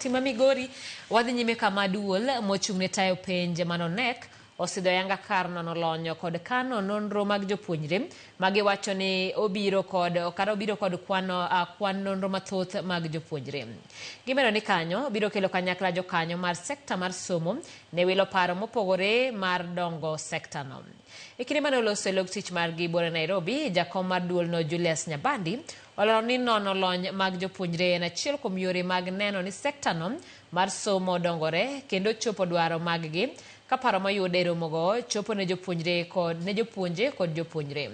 Tima Migori wadhi nyime kama duol mochung'ne tayo penj mano KNEC osidho yanga kar nono lonyo kod kano nonro mag jopuonjre magiwacho ni obiro kod kwan nonro mathoth mag jopuonjre. Gimero ni kanyo biro kelo kanyakla jokanyo mar sekta mar somo ne wilo paro mopogore mar dongo sekta no. Ikini mano loso log tich mar gibore Nairobi, jakom mar duol no Julius Nyabandi olero ni nono lony mag jopuonjre en achiel kuom yore mag neno ni sekta no mar somo dongore kendo chopo dwaro mag gi ka paro mayude romogo chopo ne jopuonjre kod jopuonjre.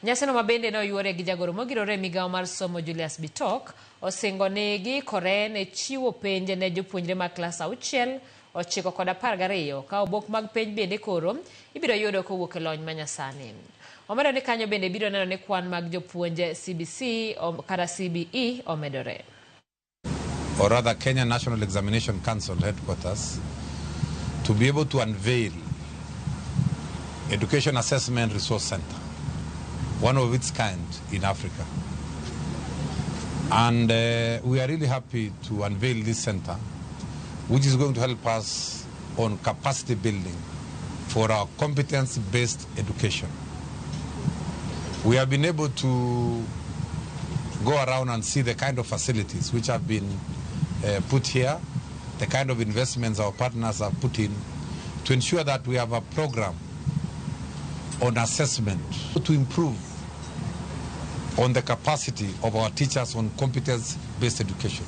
Nyasino mabende no yuore gi jagoro mogirore migawo mar somo Julius Bitok osingo ni giikore ne chiwo penj ne jopuonjre mag klas 6, 9 kod 12 ka obok mag penj bende koro ibiro yudo kowuok e lony manyasani. Omedo ni kanyo bende biro neno ni kwan mag jopuonje CBC kata CBE omedore. Or rather Kenya National Examination Council headquarters to be able to unveil Education Assessment Resource Center, one of its kind in Africa. And we are really happy to unveil this center, which is going to help us on capacity building for our competence-based education. We have been able to go around and see the kind of facilities which have been put here, the kind of investments our partners have put in to ensure that we have a program on assessment to improve on the capacity of our teachers on competence-based education.